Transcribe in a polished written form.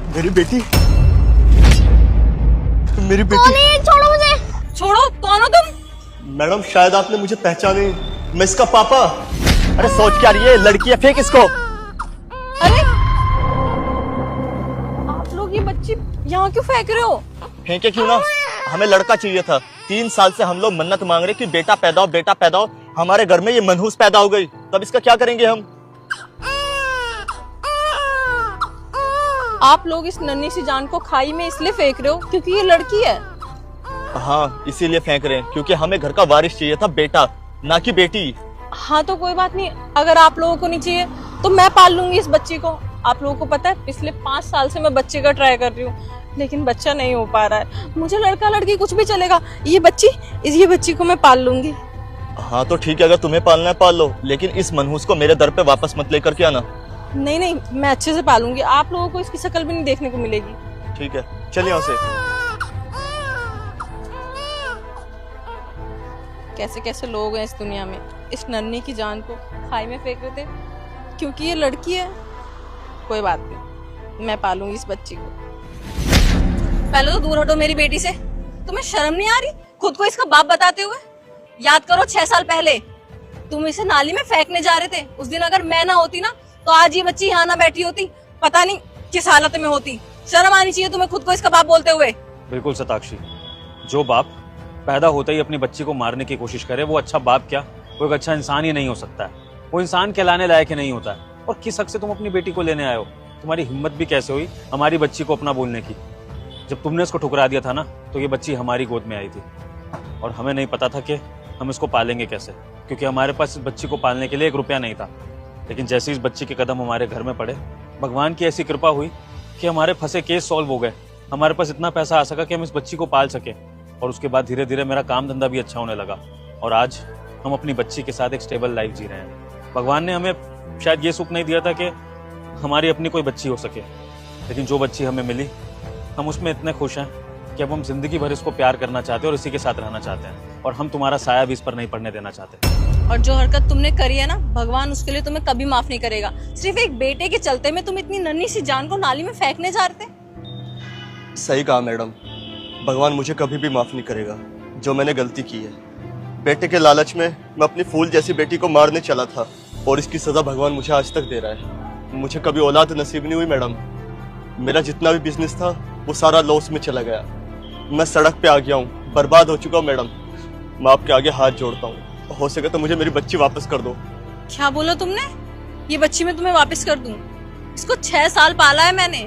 मेरी बेटी, मेरी बेटी। कौन है ये? छोड़ो मुझे। छोड़ो, कौन हो तुम? मैडम शायद आपने मुझे पहचाने, मैं इसका पापा। अरे सोच क्या रही है, लड़की है, फेंक इसको। अरे आप लोग ये बच्ची यहाँ क्यों फेंक रहे हो? फेंके क्यों ना, हमें लड़का चाहिए था। 3 साल से हम लोग मन्नत मांग रहे कि बेटा पैदा हो, बेटा पैदा हो। हमारे घर में ये मनहूस पैदा हो गई, तब इसका क्या करेंगे हम? आप लोग इस नन्ही सी जान को खाई में इसलिए फेंक रहे हो क्योंकि ये लड़की है? हाँ, इसीलिए फेंक रहे हैं क्योंकि हमें घर का वारिस चाहिए था, बेटा, ना कि बेटी। हाँ तो कोई बात नहीं, अगर आप लोगों को नहीं चाहिए तो मैं पाल लूंगी इस बच्ची को। आप लोगों को पता है पिछले 5 साल से मैं बच्चे का ट्राई कर रही हूँ, लेकिन बच्चा नहीं हो पा रहा है। मुझे लड़का लड़की कुछ भी चलेगा, ये बच्ची को मैं पाल लूंगी। हाँ तो ठीक है, अगर तुम्हें पालना है पाल लो, लेकिन इस मनहूस को मेरे दर पे वापस मत लेकर के आना। नहीं नहीं, मैं अच्छे से पालूंगी, आप लोगों को इसकी शक्ल भी नहीं देखने को मिलेगी। ठीक है, चलिए यहाँ से। कैसे कैसे लोग हैं इस दुनिया में, इस नन्ही की जान को खाई में फेंक रहे थे क्योंकि ये लड़की है। कोई बात नहीं, मैं पालूंगी इस बच्ची को। पहले तो दूर हटो मेरी बेटी से। तुम्हें शर्म नहीं आ रही खुद को इसका बाप बताते हुए? याद करो 6 साल पहले तुम इसे नाली में फेंकने जा रहे थे। उस दिन अगर मैं ना होती ना तो आज ये बच्ची यहाँ ना बैठी होती, पता नहीं किस हालत में होती। शर्म आनी चाहिए तुम्हें खुद को इसका बाप बोलते हुए। बिल्कुल सताक्षी, जो बाप पैदा होते ही अपनी बच्ची को मारने की कोशिश करे वो अच्छा बाप क्या, वो एक अच्छा इंसान ही नहीं हो सकता है। वो इंसान कहलाने लायक ही नहीं होता है। और किस हक से तुम अपनी बेटी को लेने आए हो? तुम्हारी हिम्मत भी कैसे हुई हमारी बच्ची को अपना बोलने की? जब तुमने इसको ठुकरा दिया था ना तो ये बच्ची हमारी गोद में आई थी और हमें नहीं पता था कि हम इसको पालेंगे कैसे, क्योंकि हमारे पास इस बच्ची को पालने के लिए 1 रुपया नहीं था। लेकिन जैसे इस बच्ची के कदम हमारे घर में पड़े, भगवान की ऐसी कृपा हुई कि हमारे फंसे केस सॉल्व हो गए। हमारे पास इतना पैसा आ सका कि हम इस बच्ची को पाल सके और उसके बाद धीरे धीरे मेरा काम धंधा भी अच्छा होने लगा और आज हम अपनी बच्ची के साथ एक स्टेबल लाइफ जी रहे हैं। भगवान ने हमें शायद ये सुख नहीं दिया था कि हमारी अपनी कोई बच्ची हो सके, लेकिन जो बच्ची हमें मिली हम उसमें इतने खुश हैं कि अब हम जिंदगी भर इसको प्यार करना चाहते हैं और इसी के साथ रहना चाहते हैं और हम तुम्हारा साया भी इस पर नहीं पड़ने देना चाहते। और जो हरकत तुमने करी है ना, भगवान उसके लिए तुम्हें कभी माफ नहीं करेगा। सिर्फ एक बेटे के चलते में तुम इतनी नन्ही सी जान को नाली में फेंकने जा रहे थे। सही कहा मैडम, भगवान मुझे कभी भी माफ नहीं करेगा जो मैंने गलती की है। बेटे के लालच में मैं अपनी फूल जैसी बेटी को मारने चला था और इसकी सजा भगवान मुझे आज तक दे रहा है। मुझे कभी औलाद नसीब नहीं हुई मैडम। मेरा जितना भी बिजनेस था वो सारा लॉस में चला गया। मैं सड़क पे आ गया हूँ, बर्बाद हो चुका हूँ मैडम। मैं आपके आगे हाथ जोड़ता हूँ, हो सके तो मुझे मेरी बच्ची वापस कर दो। क्या बोला तुमने? ये बच्ची मैं तुम्हें वापस कर दूं? इसको 6 साल पाला है मैंने,